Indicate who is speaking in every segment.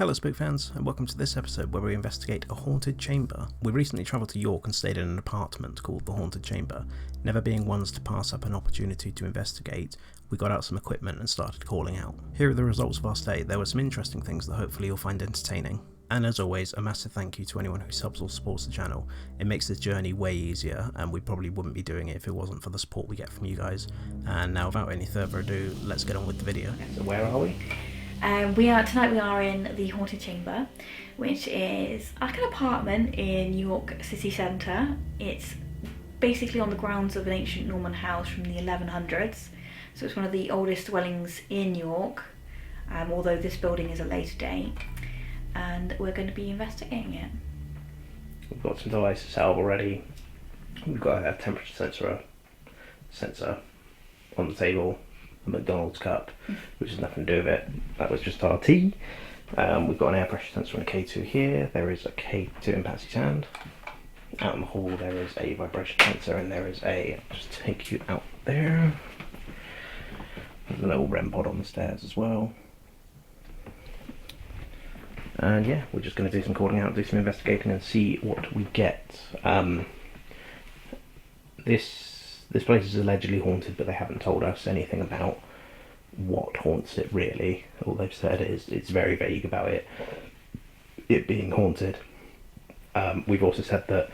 Speaker 1: Hello Spook fans, and welcome to this episode where we investigate a haunted chamber. We recently travelled to York and stayed in an apartment called the Haunted Chamber. Never being ones to pass up an opportunity to investigate, we got out some equipment and started calling out. Here are the results of our stay. There were some interesting things that hopefully you'll find entertaining. And as always, a massive thank you to anyone who subs or supports the channel. It makes this journey way easier, and we probably wouldn't be doing it if it wasn't for the support we get from you guys. And now without any further ado, let's get on with the video.
Speaker 2: So where are we?
Speaker 3: Tonight we are in the Haunted Chamber, which is like an apartment in York city centre. It's basically on the grounds of an ancient Norman house from the 1100s. So it's one of the oldest dwellings in York, although this building is a later date. And we're going to be investigating it.
Speaker 2: We've got some devices set up already. We've got a temperature sensor on the table, a McDonald's cup, which has nothing to do with it. That was just our tea. We've got an air pressure sensor and a K2 here. There is a K2 in Patsy's hand. Out in the hall there is a vibration sensor, and there is a, I'll just take you out there. There's a little REM pod on the stairs as well. And yeah, we're just going to do some calling out, do some investigating and see what we get. This place is allegedly haunted, but they haven't told us anything about what haunts it really. All they've said is it's very vague about it being haunted. We've also said that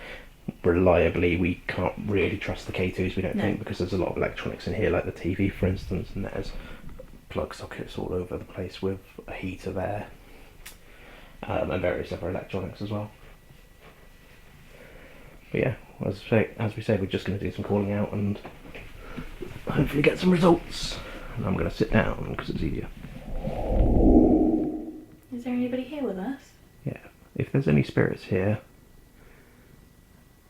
Speaker 2: reliably we can't really trust the K2s, we don't think, because there's a lot of electronics in here, like the TV for instance, and there's plug sockets all over the place with a heater there, and various other electronics as well. But yeah, as we say, we're just going to do some calling out and hopefully get some results. And I'm going to sit down because it's easier.
Speaker 3: Is there anybody here with us?
Speaker 2: Yeah, if there's any spirits here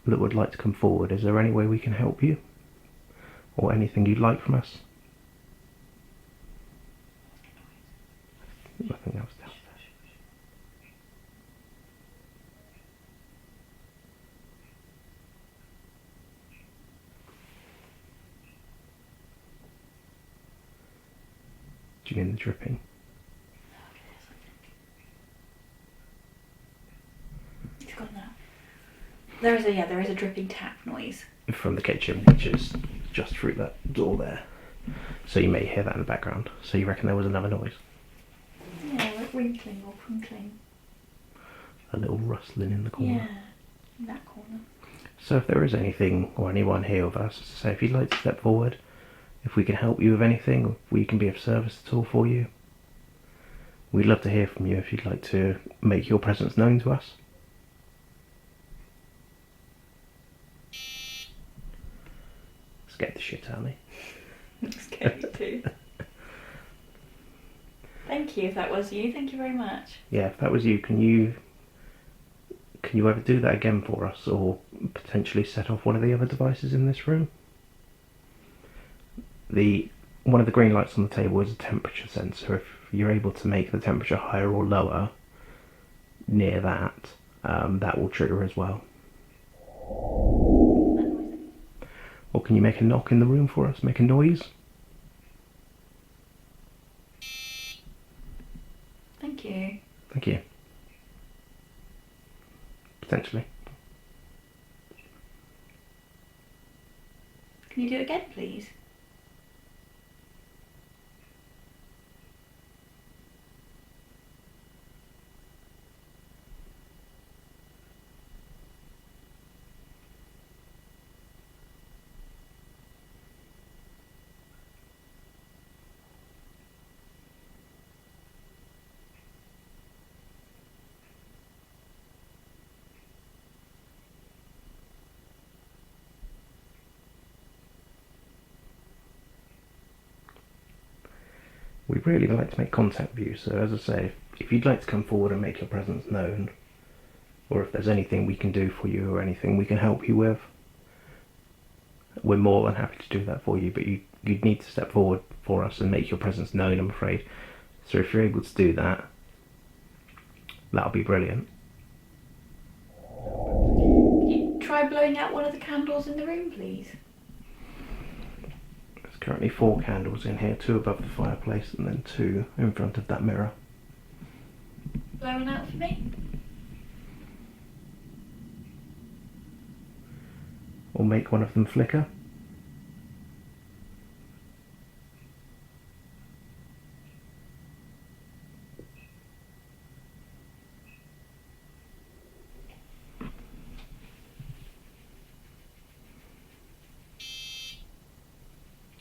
Speaker 2: that would like to come forward, is there any way we can help you? Or anything you'd like from us? I think that was down there. Do you mean the dripping?
Speaker 3: It's gone now. There is a dripping tap noise.
Speaker 2: From the kitchen, which is just through that door there. So you may hear that in the background. So you reckon there was another noise?
Speaker 3: Yeah, like wrinkling or crinkling.
Speaker 2: A little rustling in the corner.
Speaker 3: Yeah, in that corner.
Speaker 2: So if there is anything or anyone here with us, so if you'd like to step forward, if we can help you with anything, or if we can be of service at all for you, we'd love to hear from you if you'd like to make your presence known to us. Scared the shit out of me.
Speaker 3: Scared me too. Thank you, if that was you. Thank you very much.
Speaker 2: Yeah, if that was you, can you ever do that again for us, or potentially set off one of the other devices in this room? One of the green lights on the table is a temperature sensor. If you're able to make the temperature higher or lower near that, that will trigger as well. Or can you make a knock in the room for us? Make a noise?
Speaker 3: Thank you.
Speaker 2: Thank you. Potentially.
Speaker 3: Can you do it again, please?
Speaker 2: We'd really like to make contact with you, so as I say, if you'd like to come forward and make your presence known, or if there's anything we can do for you or anything we can help you with, we're more than happy to do that for you, but you'd need to step forward for us and make your presence known, I'm afraid. So if you're able to do that, that'll be brilliant.
Speaker 3: Can you try blowing out one of the candles in the room, please?
Speaker 2: Currently 4 candles in here, 2 above the fireplace and then 2 in front of that mirror.
Speaker 3: Blow blowing out for me?
Speaker 2: Or make one of them flicker.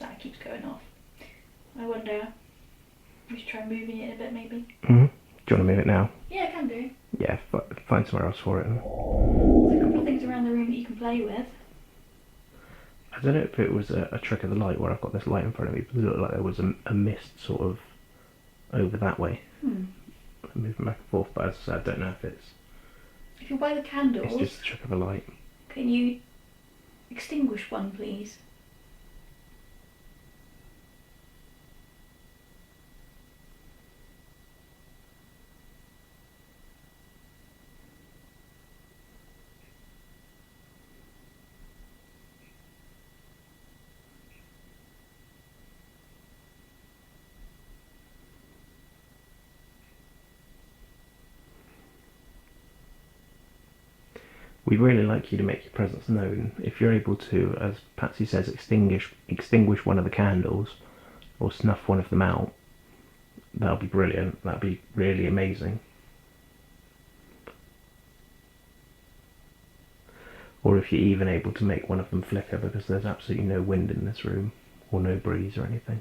Speaker 3: That keeps going off. I wonder, we should try moving it a bit maybe?
Speaker 2: Mm-hmm. Do you want to move it now?
Speaker 3: Yeah, I can do.
Speaker 2: Yeah, find somewhere else for it.
Speaker 3: There's a couple of things around the room that you can play with.
Speaker 2: I don't know if it was a trick of the light where I've got this light in front of me, but it looked like there was a mist sort of over that way. Moving back and forth, but as I said, I don't know if it's...
Speaker 3: If you're by the candles,
Speaker 2: It's just a trick of a light.
Speaker 3: can you extinguish one, please?
Speaker 2: We'd really like you to make your presence known. If you're able to, as Patsy says, extinguish one of the candles or snuff one of them out, that'll be brilliant. That'll be really amazing. Or if you're even able to make one of them flicker, because there's absolutely no wind in this room, or no breeze or anything.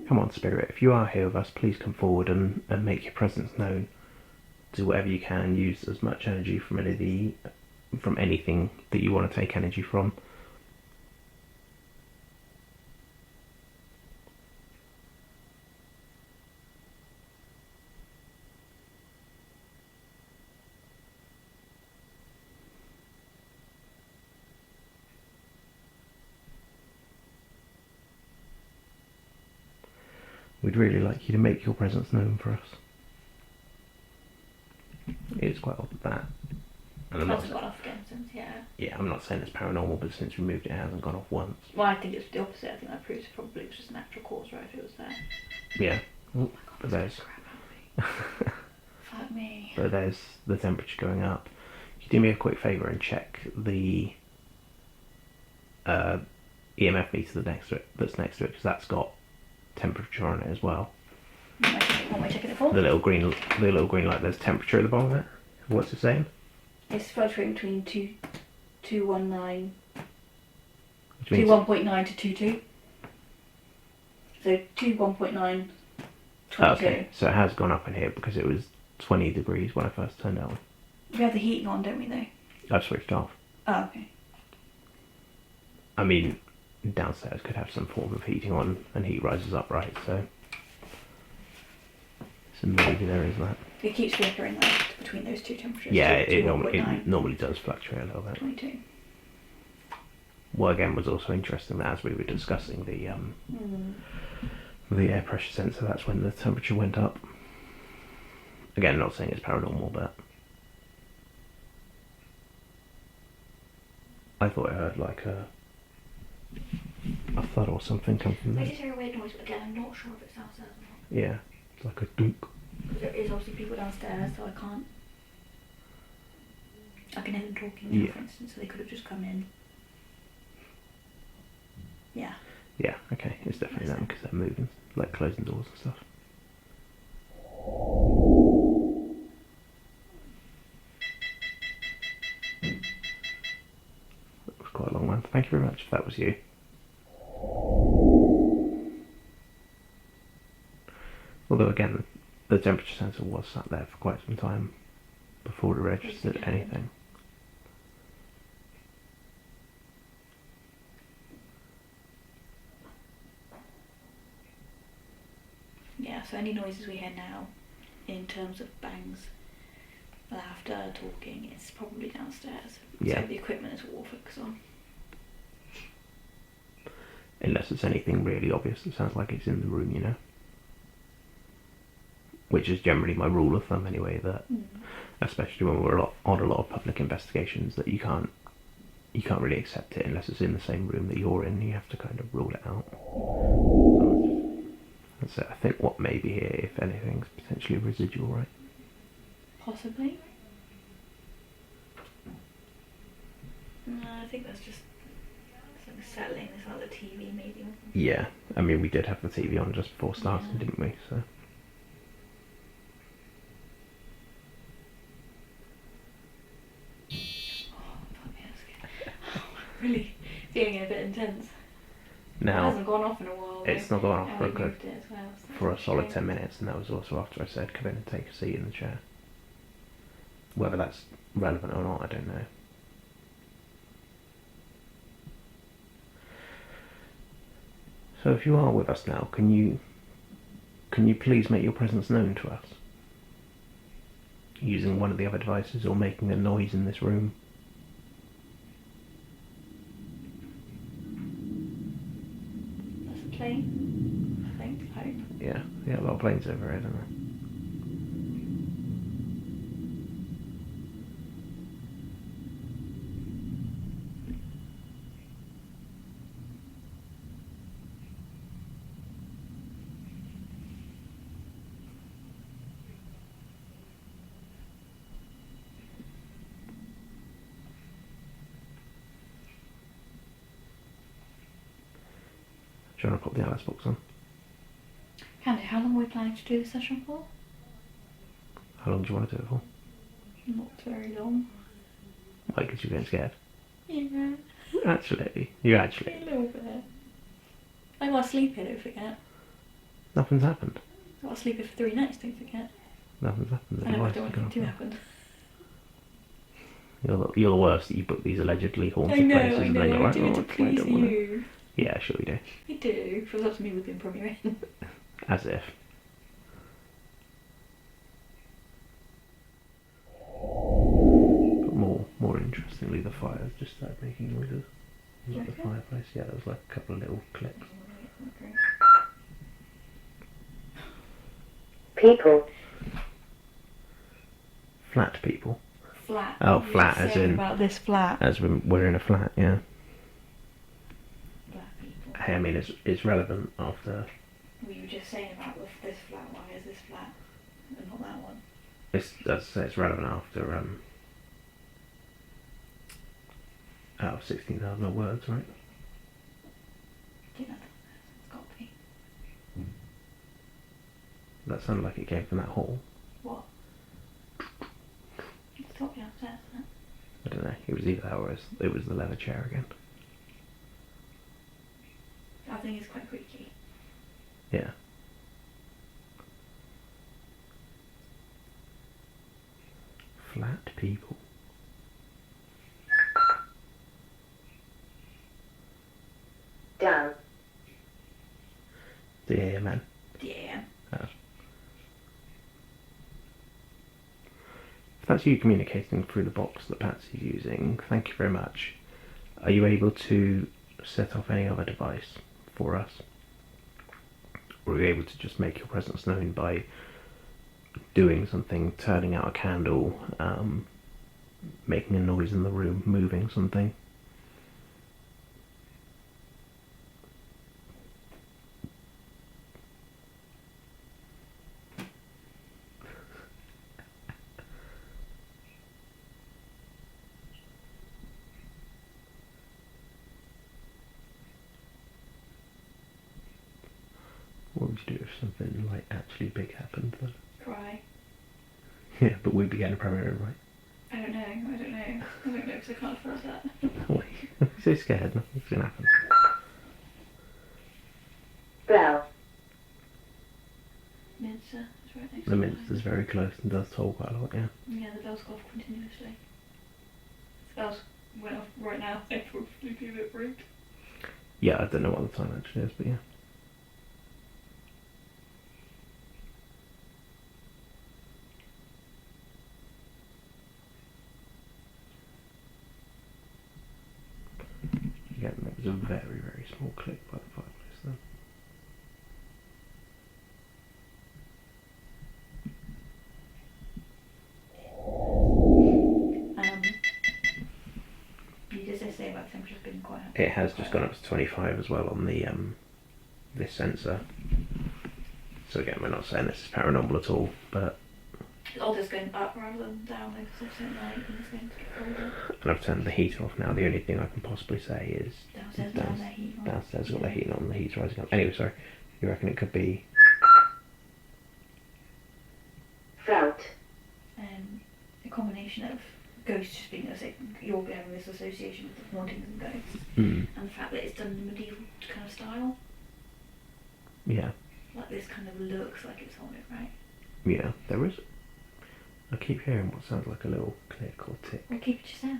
Speaker 2: Come on, Spirit, if you are here with us, please come forward and make your presence known. Do whatever you can, use as much energy from anything that you want to take energy from. We'd really like you to make your presence known for us. It's quite odd that. And I'm
Speaker 3: Hasn't gone off again since, yeah.
Speaker 2: Yeah, I'm not saying it's paranormal, but since we moved it hasn't gone off once.
Speaker 3: Well, I think it's the opposite. I think that proves probably it was just a natural cause, right, if it was there.
Speaker 2: Yeah.
Speaker 3: Oh my god,
Speaker 2: But
Speaker 3: that's
Speaker 2: there's
Speaker 3: crap out of me. Fuck me.
Speaker 2: but there's the temperature going up. Can you do me a quick favour and check the EMF meter that's next to it, because that's got temperature on it as well.
Speaker 3: What am I checking it for?
Speaker 2: The little green light. There's temperature at the bottom of it. What's it saying?
Speaker 3: It's fluctuating between 219,
Speaker 2: Which means
Speaker 3: 1.9 to 22. So 1.9, 22.
Speaker 2: oh, okay, so it has gone up in here because it was 20 degrees when I first turned it on.
Speaker 3: We have the heating on, don't we, though?
Speaker 2: I've switched off.
Speaker 3: Oh, okay.
Speaker 2: I mean, downstairs could have some form of heating on and heat rises up, right? So maybe there is that.
Speaker 3: It keeps flickering like between those two temperatures.
Speaker 2: Yeah, it
Speaker 3: 1.9,
Speaker 2: normally does fluctuate a little bit.
Speaker 3: 22.
Speaker 2: What again was also interesting that as we were discussing the air pressure sensor, that's when the temperature went up. Again, not saying it's paranormal, but I thought I heard like a thud or something come from
Speaker 3: I
Speaker 2: there.
Speaker 3: just hear a weird noise, but again, I'm not sure if it's downstairs or not.
Speaker 2: Yeah, it's like a dunk.
Speaker 3: Because there is obviously people downstairs, so I can hear them talking now,
Speaker 2: Yeah.
Speaker 3: for instance, so they could have just come in. Yeah.
Speaker 2: Yeah, okay, it's definitely them because they're moving, like closing doors and stuff. That was quite a long one. Thank you very much if that was you. Although again, the temperature sensor was sat there for quite some time before it registered anything.
Speaker 3: Yeah, so any noises we hear now, in terms of bangs, laughter, talking, it's probably downstairs.
Speaker 2: Yeah.
Speaker 3: So the equipment is what we'll focus on.
Speaker 2: Unless it's anything really obvious that sounds like it's in the room, you know. Which is generally my rule of thumb anyway, that especially when we're on a lot of public investigations, that you you can't really accept it unless it's in the same room that you're in. You have to kind of rule it out. So I think what may be here, if anything, is potentially residual, right?
Speaker 3: Possibly. No, I think that's just something settling. It's like the TV, maybe.
Speaker 2: Yeah, I mean, we did have the TV on just before starting,
Speaker 3: Yeah.
Speaker 2: didn't we? So.
Speaker 3: Really feeling it a bit intense.
Speaker 2: Now,
Speaker 3: It hasn't gone off in a while.
Speaker 2: it's not gone off
Speaker 3: and
Speaker 2: for a
Speaker 3: we
Speaker 2: good,
Speaker 3: moved it as well, so
Speaker 2: for a
Speaker 3: it's
Speaker 2: solid
Speaker 3: shame.
Speaker 2: 10 minutes, and that was also after I said, come in and take a seat in the chair. Whether that's relevant or not, I don't know. So if you are with us now, can you please make your presence known to us? Using one of the other devices or making a noise in this room.
Speaker 3: That's a plane, I think, I hope.
Speaker 2: Yeah, a lot of planes over here, don't there? Do you want to put the Alice box on?
Speaker 3: Candy, how long are we planning to do the session for?
Speaker 2: How long do you want to do it for?
Speaker 3: Not very long.
Speaker 2: Why, because you're getting scared?
Speaker 3: Yeah.
Speaker 2: Actually, you actually.
Speaker 3: A little bit. I got to sleep here, don't forget.
Speaker 2: Nothing's happened.
Speaker 3: I got to sleep here for 3 nights, don't forget.
Speaker 2: Nothing's happened.
Speaker 3: I know I
Speaker 2: Otherwise
Speaker 3: don't want
Speaker 2: you
Speaker 3: anything to
Speaker 2: can't-
Speaker 3: happen.
Speaker 2: You're the worst that you book these allegedly haunted
Speaker 3: I know,
Speaker 2: places and then you're
Speaker 3: I
Speaker 2: like,
Speaker 3: do it
Speaker 2: oh,
Speaker 3: to
Speaker 2: I
Speaker 3: please
Speaker 2: don't wanna...
Speaker 3: you.
Speaker 2: Yeah, sure you do.
Speaker 3: I do. If it was up to me, we'd be in Premier Inn.
Speaker 2: As if. But more interestingly, the fires just started making noises. Not the
Speaker 3: Okay.
Speaker 2: fireplace, yeah, there was like a couple of little clicks.
Speaker 3: Okay.
Speaker 4: People.
Speaker 2: Flat people.
Speaker 3: Flat.
Speaker 2: Oh,
Speaker 3: You were
Speaker 2: flat, as
Speaker 3: saying
Speaker 2: in-
Speaker 3: about this flat.
Speaker 2: As we're in a flat, yeah.
Speaker 3: Flat people.
Speaker 2: Hey, I mean, it's relevant after...
Speaker 3: Were you just saying about this flat? Why is this flat and not that one?
Speaker 2: It's relevant after, out of 16,000 words, right?
Speaker 3: Yeah, it's got to be.
Speaker 2: That sounded like it came from that hall.
Speaker 3: What? It's got to be upstairs, isn't it?
Speaker 2: I don't know. It was either that or it was the leather chair again.
Speaker 3: I think it's quite creaky.
Speaker 2: Yeah. Flat people.
Speaker 4: Down.
Speaker 2: Yeah, man.
Speaker 3: Yeah.
Speaker 2: If that's you communicating through the box that Patsy's using, thank you very much. Are you able to set off any other device for us? Or are you able to just make your presence known by doing something, turning out a candle, making a noise in the room, moving something? What would you do if something like actually big happened then?
Speaker 3: Cry.
Speaker 2: Yeah, but we'd be getting a premiere, right?
Speaker 3: I don't know because I can't afford that.
Speaker 2: Wait, I'm so scared, nothing's gonna happen.
Speaker 4: Bell.
Speaker 3: Minster is right next
Speaker 2: The
Speaker 3: to
Speaker 2: Minster's very close and does toll quite a lot, yeah.
Speaker 3: Yeah, the bells go off continuously. The bells went off right now. I'd probably be a bit rude.
Speaker 2: Yeah, I don't know what the time actually is, but yeah. Again, that was a very, very small click by the fireplace then.
Speaker 3: You just say
Speaker 2: It has just gone up to 25 as well on the this sensor. So again, we're not saying this is paranormal at all, but
Speaker 3: All this going up rather than down because it's at night and it's going to get colder.
Speaker 2: and I've turned the heater off now. The only thing I can possibly say is
Speaker 3: Downstairs got their heat on.
Speaker 2: downstairs got the heating on. The heat's rising up. Anyway, sorry. You reckon it could be?
Speaker 4: Felt.
Speaker 3: A combination of ghosts just being you're having this association with hauntings and ghosts,
Speaker 2: Mm.
Speaker 3: and the fact that it's done in a medieval kind of style.
Speaker 2: Yeah.
Speaker 3: Like this kind of looks like it's haunted, right?
Speaker 2: Yeah. There is. I keep hearing what sounds like a little click or tick
Speaker 3: Well, keep it yourself.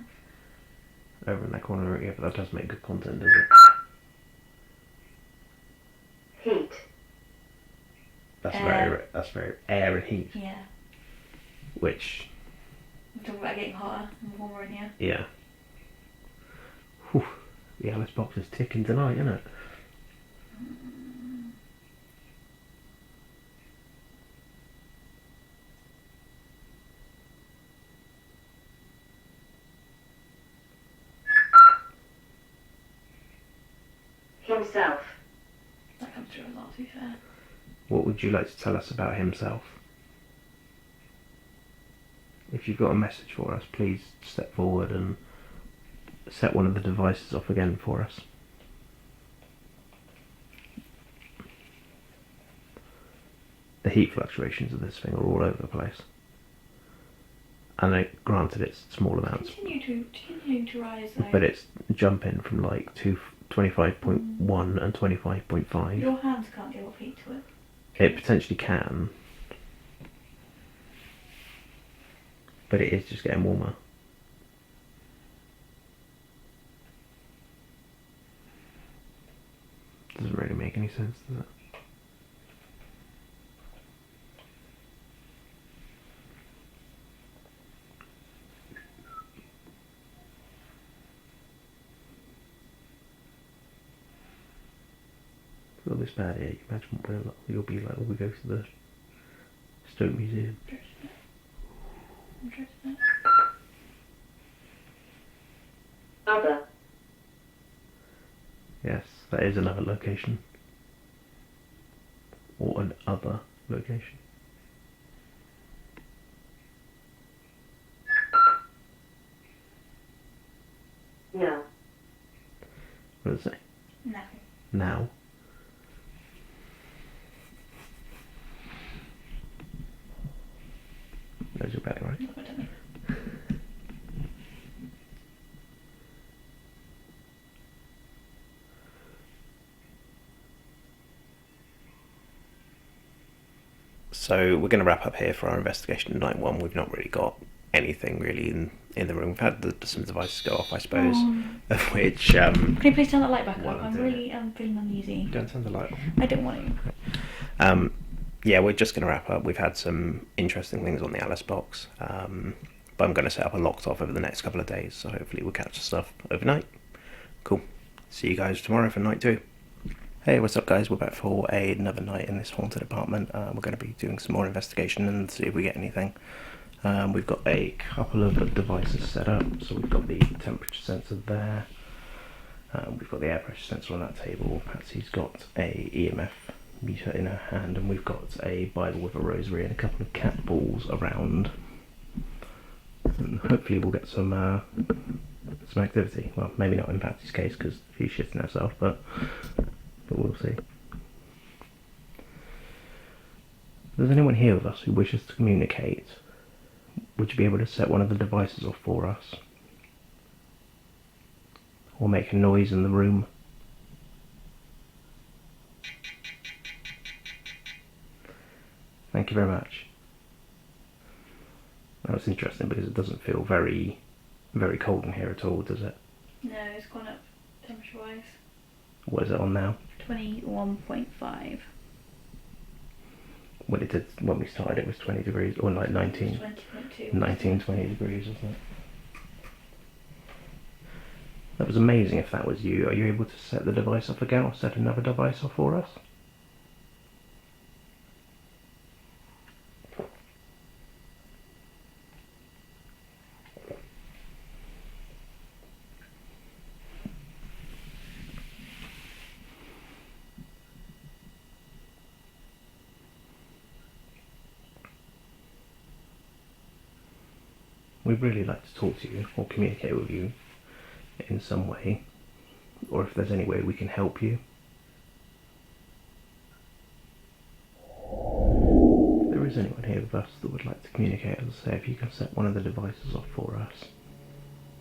Speaker 2: over in that corner. Yeah, but that does make good content, does it?
Speaker 4: Heat.
Speaker 2: That's very air and heat,
Speaker 3: Yeah.
Speaker 2: which
Speaker 3: We're talking about getting hotter and warmer in here.
Speaker 2: yeah. Whew. The Alice box is ticking tonight, isn't it?
Speaker 4: Himself.
Speaker 3: That comes through a lot, to be fair.
Speaker 2: What would you like to tell us about himself? If you've got a message for us, please step forward and set one of the devices off again for us. The heat fluctuations of this thing are all over the place. And granted it's small amounts,
Speaker 3: Continuing to rise though.
Speaker 2: but it's jumping from like 25.1 and 25.5.
Speaker 3: Your hands can't give off heat to it.
Speaker 2: It potentially can, but it is just getting warmer. Doesn't really make any sense, does it? Feel this bad here. You imagine what you'll be like when we go to the Stoke Museum.
Speaker 3: Interesting.
Speaker 4: Other.
Speaker 2: Yes, that is another location. Or an other location.
Speaker 4: No.
Speaker 2: What does it say?
Speaker 3: No.
Speaker 2: Now. There's your belly, right?
Speaker 3: Not what I mean.
Speaker 1: So we're going to wrap up here for our investigation in night one. We've not really got anything really in the room. We've had some devices go off, I suppose, of which...
Speaker 3: Can you please turn that light back
Speaker 2: While
Speaker 3: up?
Speaker 2: I'm
Speaker 3: I'm
Speaker 2: doing
Speaker 3: really feeling uneasy.
Speaker 2: Don't turn the light off.
Speaker 3: I don't want to.
Speaker 1: Yeah, we're just going to wrap up. We've had some interesting things on the Alice box, but I'm going to set up a locked off over the next couple of days, so hopefully we'll catch the stuff overnight. Cool. See you guys tomorrow for night 2. Hey, what's up guys? We're back for another night in this haunted apartment. We're going to be doing some more investigation and see if we get anything. We've got a couple of devices set up. So we've got the temperature sensor there. We've got the air pressure sensor on that table. Patsy's got a EMF meter in her hand, and we've got a Bible with a rosary and a couple of cat balls around. And hopefully we'll get some activity. Well, maybe not in Patsy's case because she's shitting herself, but we'll see. If there's anyone here with us who wishes to communicate, would you be able to set one of the devices off for us? Or make a noise in the room? Thank you very much. That's interesting because it doesn't feel very, very cold in here at all, does it?
Speaker 3: No, it's gone up temperature wise.
Speaker 2: What is it on now?
Speaker 3: 21.5.
Speaker 2: When we started it was 20 degrees, or like 19,
Speaker 3: 20.2.
Speaker 2: 19, 20 degrees, wasn't it? That was amazing if that was you. Are you able to set the device off again or set another device off for us? we'd really like to talk to you or communicate with you in some way, or if there's any way we can help you. If there is anyone here with us that would like to communicate, as I say, if you can set one of the devices off for us,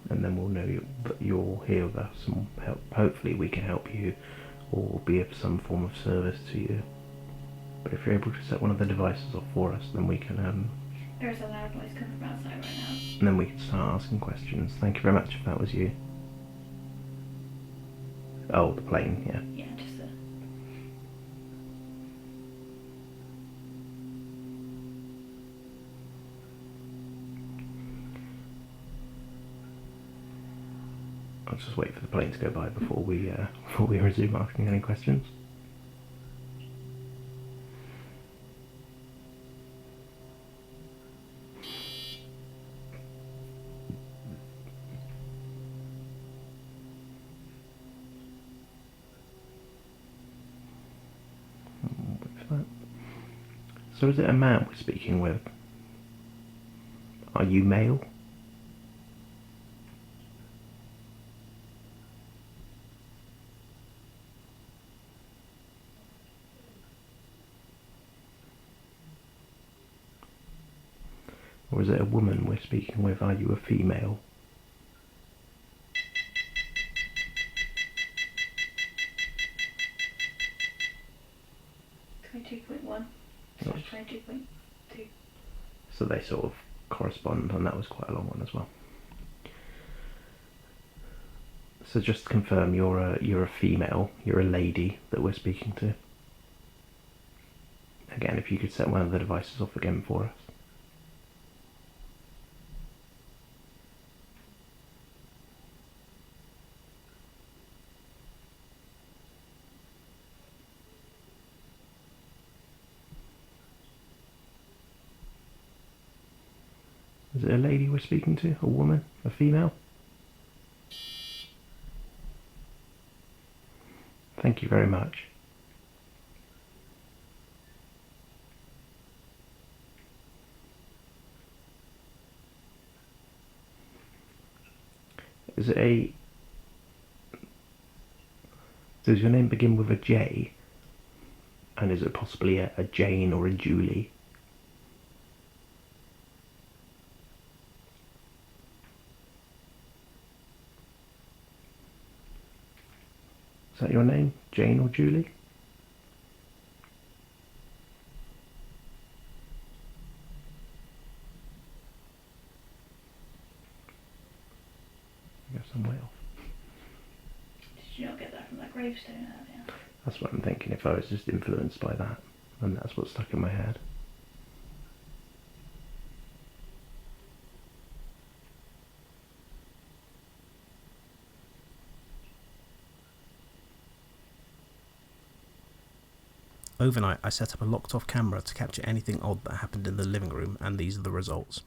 Speaker 2: and then we'll know that you're here with us, and hopefully we can help you or be of some form of service to you. But if you're able to set one of the devices off for us, then we can
Speaker 3: There is a loud noise coming from outside right now.
Speaker 2: and then we can start asking questions. Thank you very much if that was you. Oh, the plane, yeah.
Speaker 3: Yeah, just a...
Speaker 2: I'll just wait for the plane to go by before we resume asking any questions. Wait for that. So is it a man we're speaking with? Are you male? Or is it a woman we're speaking with? Are you a female?
Speaker 3: 22.1 / 22.2.
Speaker 2: So they sort of correspond, and that was quite a long one as well. So just to confirm, you're a female, you're a lady that we're speaking to. Again, if you could set one of the devices off again for us. Is it a lady we're speaking to? A woman? A female? Thank you very much. Is it a... Does your name begin with a J? And is it possibly a Jane or a Julie? Is that your name? Jane or Julie? I guess I'm way off.
Speaker 3: Did you not get that from that gravestone earlier?
Speaker 2: That's what I'm thinking, if I was just influenced by that. And that's what's stuck in my head.
Speaker 1: Overnight, I set up a locked-off camera to capture anything odd that happened in the living room, and these are the results.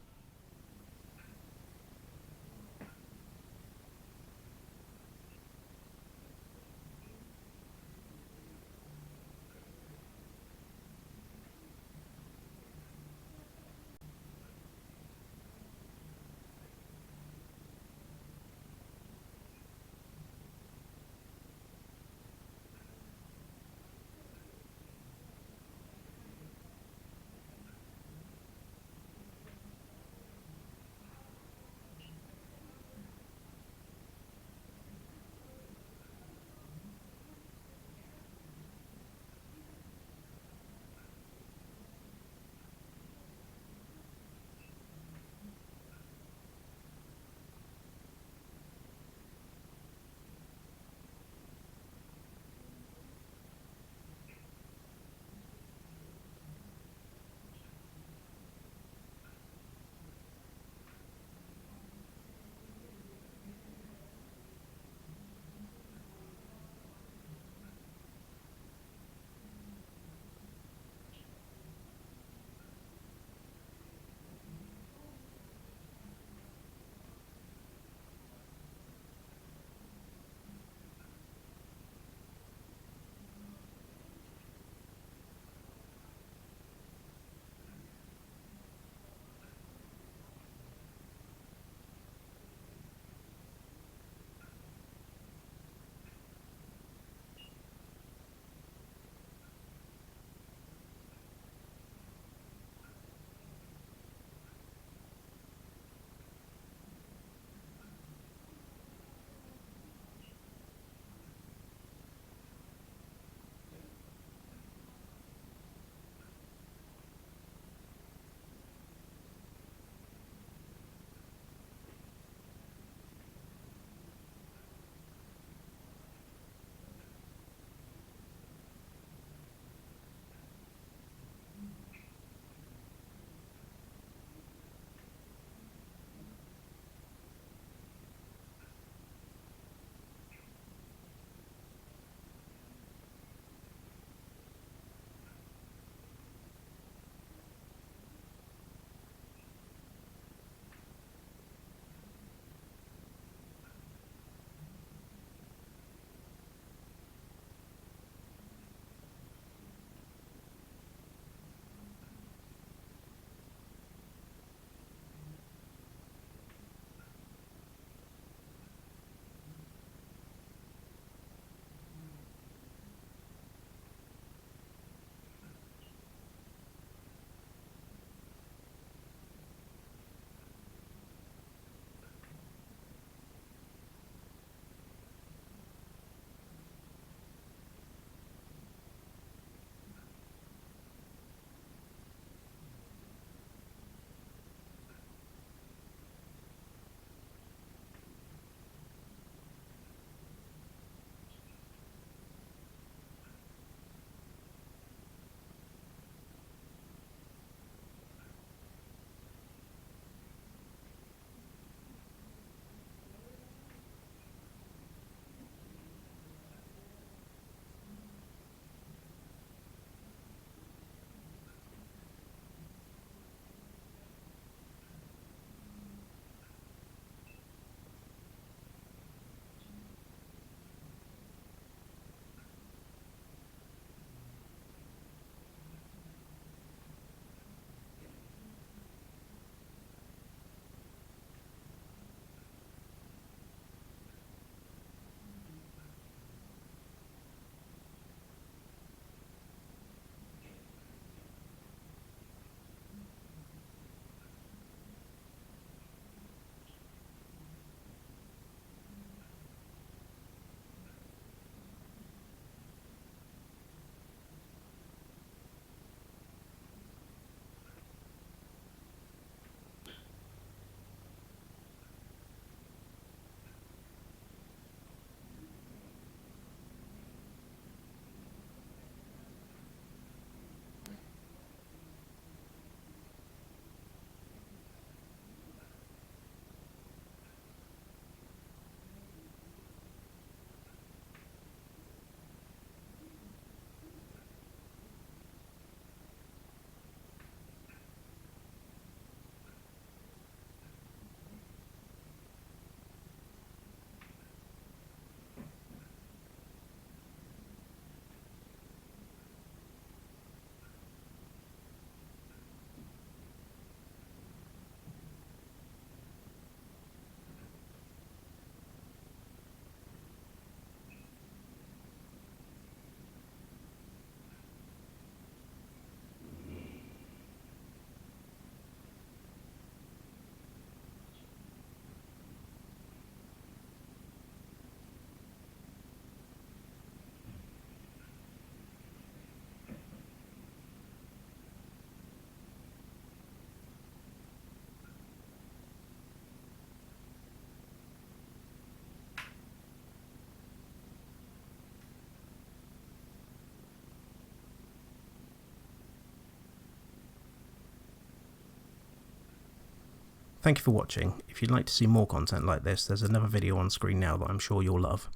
Speaker 1: Thank you for watching. If you'd like to see more content like this, there's another video on screen now that I'm sure you'll love.